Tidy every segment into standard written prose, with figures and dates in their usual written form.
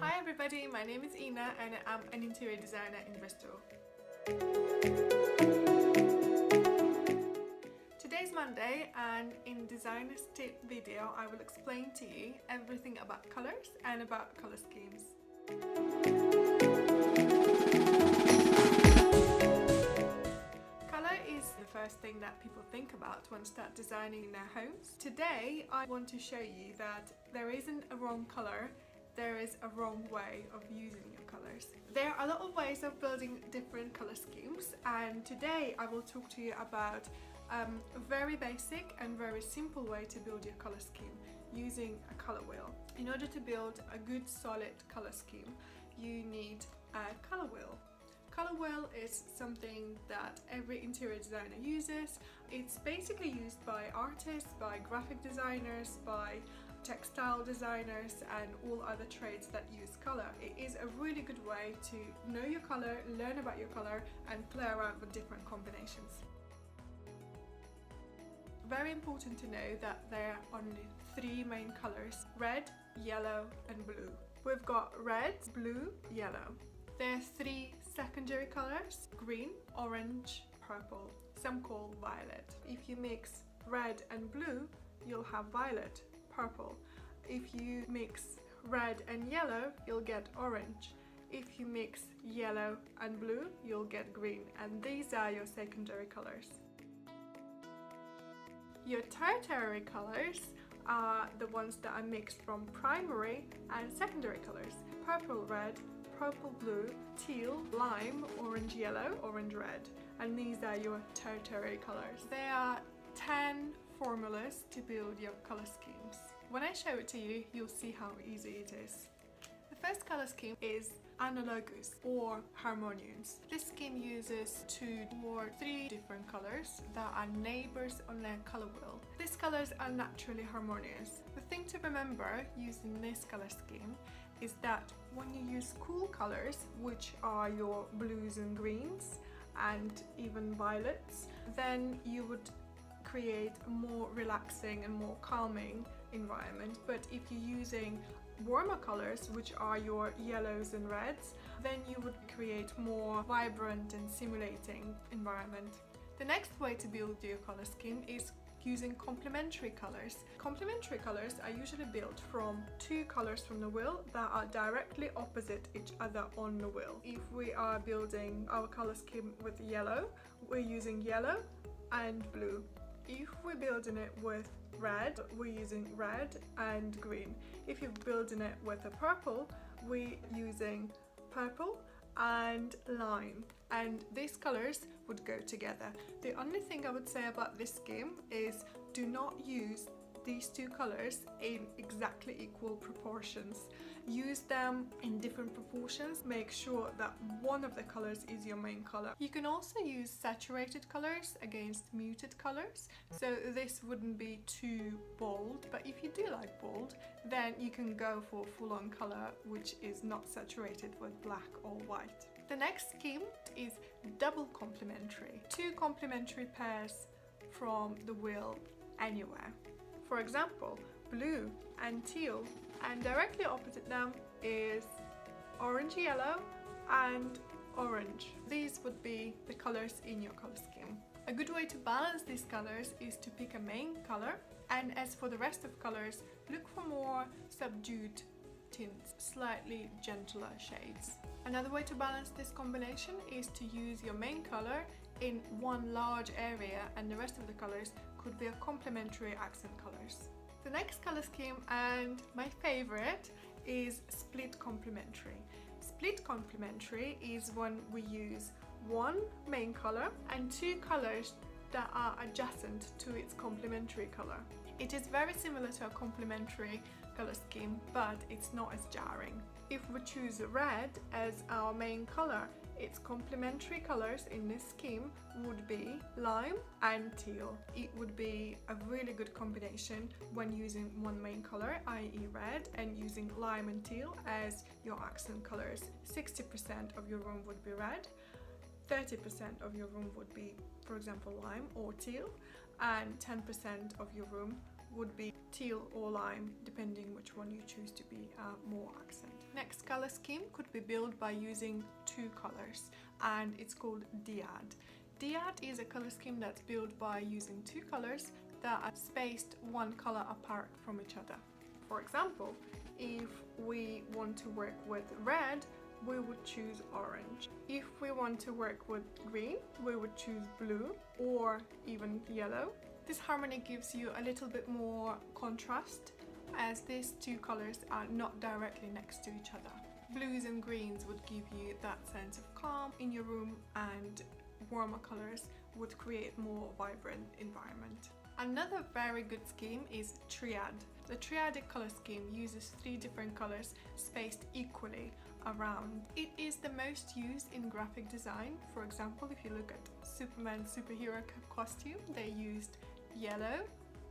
Hi everybody, my name is Ina and I'm an interior designer in Bristol. Today's Monday and in Designer's Tip video I will explain to you everything about colours and about colour schemes. Colour is the first thing that people think about when start designing their homes. Today I want to show you that there isn't a wrong colour, there is a wrong way of using your colours. There are a lot of ways of building different colour schemes, and today I will talk to you about a very basic and very simple way to build your colour scheme using a colour wheel. In order to build a good solid colour scheme, you need a colour wheel. Colour wheel is something that every interior designer uses. It's basically used by artists, by graphic designers, by textile designers and all other trades that use colour. It is a really good way to know your colour, learn about your colour and play around with different combinations. Very important to know that there are only three main colours: red, yellow and blue. We've got red, blue, yellow. There are three secondary colours: green, orange, purple, some call violet. If you mix red and blue, you'll have violet, purple. If you mix red and yellow, you'll get orange. If you mix yellow and blue, you'll get green, and these are your secondary colours. Your tertiary colours are the ones that are mixed from primary and secondary colours: purple, red, purple, blue, teal, lime, orange, yellow, orange, red, and these are your tertiary colours. There are 10 formulas to build your colour schemes. When I show it to you, you'll see how easy it is. The first colour scheme is analogous or harmonious. This scheme uses two or three different colours that are neighbours on their colour wheel. These colours are naturally harmonious. The thing to remember using this colour scheme is that when you use cool colours, which are your blues and greens and even violets, then you would create a more relaxing and more calming environment. But if you're using warmer colours, which are your yellows and reds, then you would create more vibrant and stimulating environment. The next way to build your colour scheme is using complementary colours. Complementary colours are usually built from two colours from the wheel that are directly opposite each other on the wheel. If we are building our colour scheme with yellow, we're using yellow and blue. If we're building it with red, we're using red and green. If you're building it with a purple, we're using purple and lime, and these colours would go together. The only thing I would say about this scheme is do not use these two colours in exactly equal proportions. Use them in different proportions. Make sure that one of the colours is your main colour. You can also use saturated colours against muted colours, so this wouldn't be too bold, but if you do like bold, then you can go for full-on colour which is not saturated with black or white. The next scheme is double complementary. Two complementary pairs from the wheel anywhere. For example, blue and teal, and directly opposite them is orange yellow and orange. These would be the colours in your colour scheme. A good way to balance these colours is to pick a main colour, and as for the rest of colours, look for more subdued tints, slightly gentler shades. Another way to balance this combination is to use your main colour in one large area, and the rest of the colours could be a complementary accent colours. The next colour scheme, and my favourite, is split complementary. Split complementary is when we use one main colour and two colours that are adjacent to its complementary colour. It is very similar to a complementary colour scheme, but it's not as jarring. If we choose red as our main colour, its complementary colours in this scheme would be lime and teal. It would be a really good combination when using one main colour, i.e. red, and using lime and teal as your accent colours. 60% of your room would be red, 30% of your room would be, for example, lime or teal, and 10% of your room would be teal or lime, depending which one you choose to be more accent. Next color scheme could be built by using two colors, and it's called dyad. Dyad is a color scheme that's built by using two colors that are spaced one color apart from each other. For example, if we want to work with red, we would choose orange. If we want to work with green, we would choose blue or even yellow. This harmony gives you a little bit more contrast, as these two colors are not directly next to each other. Blues and greens would give you that sense of calm in your room, and warmer colors would create more vibrant environment. Another very good scheme is triad. The triadic color scheme uses three different colors spaced equally around. It is the most used in graphic design. For example, if you look at Superman's superhero costume, they used yellow,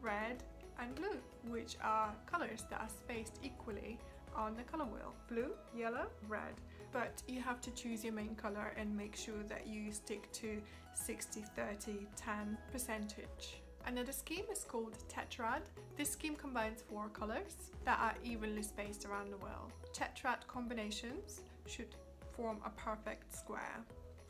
red and blue, which are colors that are spaced equally on the color wheel. Blue, yellow, red. But you have to choose your main color and make sure that you stick to 60, 30, 10 percentage. Another scheme is called tetrad. This scheme combines four colors that are evenly spaced around the wheel. Tetrad combinations should form a perfect square.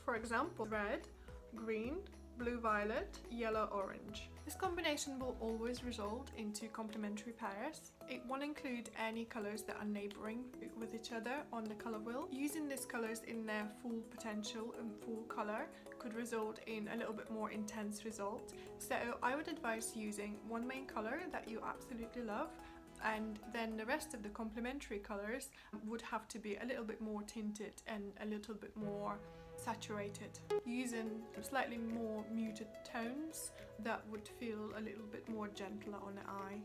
For example, red, green, blue-violet, yellow-orange. This combination will always result into complementary pairs. It won't include any colors that are neighboring with each other on the color wheel. Using these colors in their full potential and full color could result in a little bit more intense result. So I would advise using one main color that you absolutely love, and then the rest of the complementary colors would have to be a little bit more tinted and a little bit more saturated, using slightly more muted tones that would feel a little bit more gentler on the eye.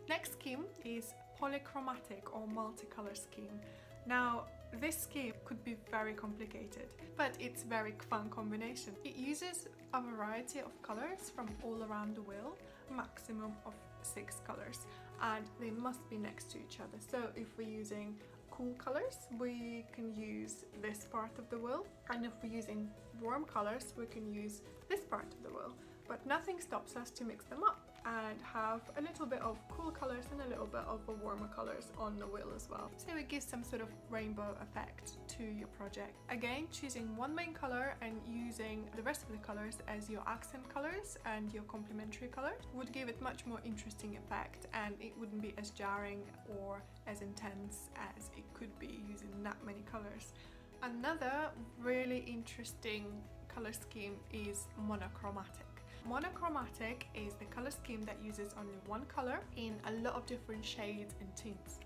Next scheme is polychromatic or multicolor scheme. Now, this scheme could be very complicated, but it's a very fun combination. It uses a variety of colors from all around the wheel, maximum of 6 colors, and they must be next to each other. So if we're using cool colors, we can use this part of the wheel, and if we're using warm colors, we can use this part of the wheel. But nothing stops us to mix them up and have a little bit of cool colors and a little bit of the warmer colors on the wheel as well. So it gives some sort of rainbow effect to your project. Again, choosing one main color and using the rest of the colors as your accent colors and your complementary colors would give it much more interesting effect, and it wouldn't be as jarring or as intense as it could be using that many colors. Another really interesting color scheme is monochromatic. Monochromatic is the color scheme that uses only one color in a lot of different shades and tints.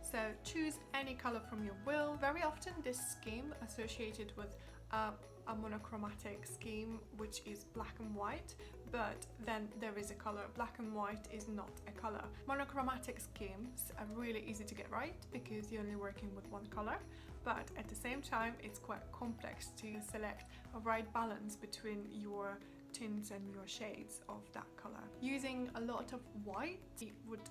So choose any color from your wheel. Very often this scheme associated with a monochromatic scheme, which is black and white, but then there is a color. Black and white is not a color. Monochromatic schemes are really easy to get right because you're only working with one color, but at the same time it's quite complex to select a right balance between your tints and your shades of that color. Using a lot of white, it would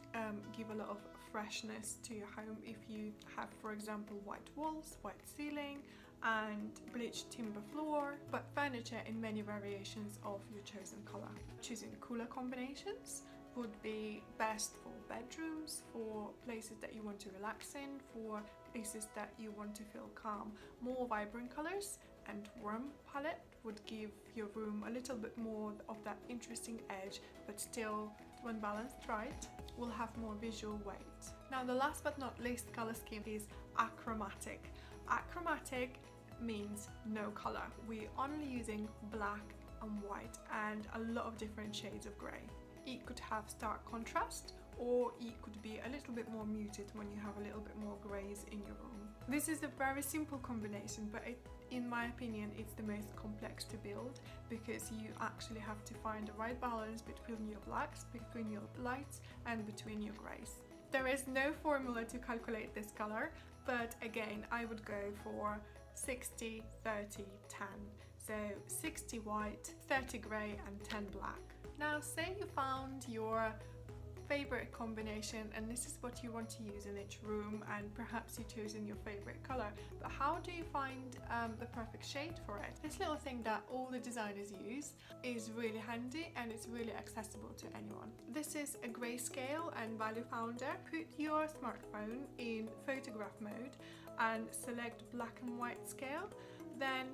give a lot of freshness to your home if you have, for example, white walls, white ceiling and bleached timber floor, but furniture in many variations of your chosen color. Choosing cooler combinations would be best for bedrooms, for places that you want to relax in, for places that you want to feel calm. More vibrant colors and warm palette would give your room a little bit more of that interesting edge, but still, when balanced right, will have more visual weight. Now, the last but not least color scheme is achromatic. Achromatic means no color. We're only using black and white and a lot of different shades of grey. It could have stark contrast, or it could be a little bit more muted when you have a little bit more greys in your room. This is a very simple combination, but in my opinion, it's the most complex to build because you actually have to find the right balance between your blacks, between your lights, and between your greys. There is no formula to calculate this color, but again, I would go for 60, 30, 10. So 60 white, 30 grey, and 10 black. Now, say you found your favorite combination and this is what you want to use in each room, and perhaps you've chosen your favorite color, but how do you find the perfect shade for it? This little thing that all the designers use is really handy and it's really accessible to anyone. This is a grayscale and value founder. Put your smartphone in photograph mode and select black and white scale, then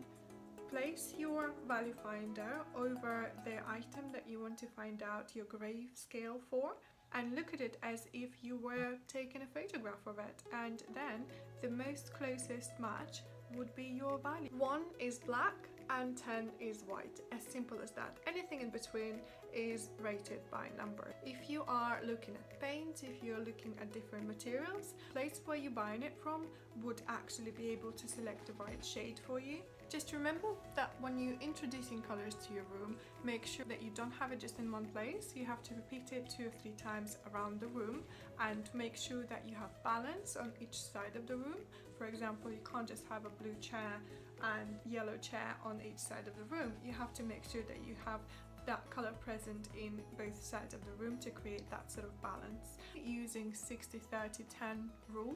place your value finder over the item that you want to find out your grayscale for, and look at it as if you were taking a photograph of it, and then the most closest match would be your value. 1 is black and 10 is white, as simple as that. Anything in between is rated by number. If you are looking at paint, if you're looking at different materials, the place where you're buying it from would actually be able to select the right shade for you. Just remember that when you're introducing colors to your room, make sure that you don't have it just in one place. You have to repeat it 2 or 3 times around the room and make sure that you have balance on each side of the room. For example, you can't just have a blue chair and yellow chair on each side of the room. You have to make sure that you have that color present in both sides of the room to create that sort of balance. Using 60-30-10 rule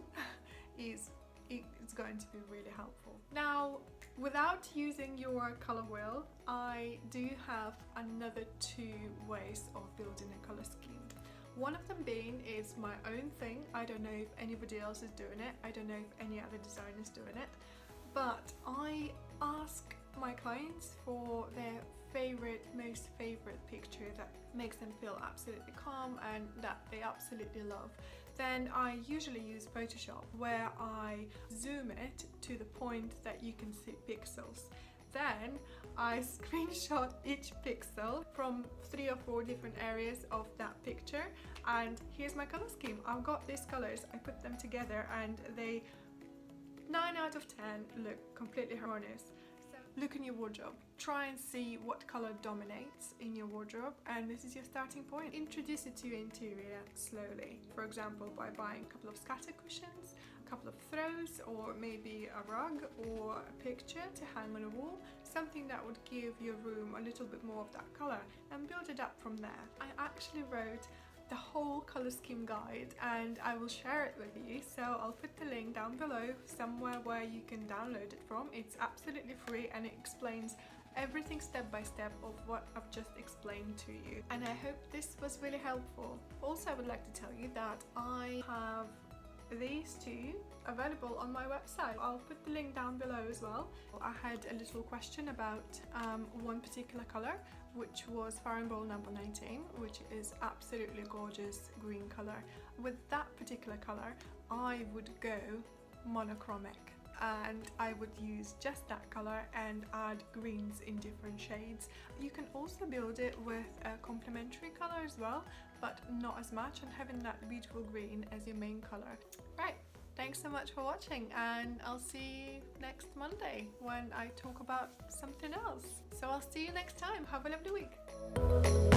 it's going to be really helpful. Now, without using your color wheel, I do have another 2 ways of building a color scheme. One of them being is my own thing. I don't know if anybody else is doing it. I don't know if any other designer is doing it. But I ask my clients for their most favorite picture that makes them feel absolutely calm and that they absolutely love. Then I usually use Photoshop, where I zoom it to the point that you can see pixels. Then I screenshot each pixel from 3 or 4 different areas of that picture, and here's my color scheme. I've got these colors, I put them together and they 9 out of 10 look completely harmonious. So look in your wardrobe, try and see what color dominates in your wardrobe, and this is your starting point. Introduce it to your interior slowly, for example by buying a couple of scatter cushions, a couple of throws, or maybe a rug or a picture to hang on a wall, something that would give your room a little bit more of that color, and build it up from there. I actually wrote the whole color scheme guide and I will share it with you, so I'll put the link down below somewhere where you can download it from. It's absolutely free and it explains everything step by step of what I've just explained to you, and I hope this was really helpful. Also, I would like to tell you that I have these 2 available on my website. I'll put the link down below as well. I had a little question about one particular color, which was Farrow & number 19, which is absolutely gorgeous green color. With that particular color, I would go monochromic, and I would use just that color and add greens in different shades. You can also build it with a complementary color as well, but not as much, and having that beautiful green as your main color. Right, thanks so much for watching, and I'll see you next Monday when I talk about something else. So I'll see you next time. Have a lovely week.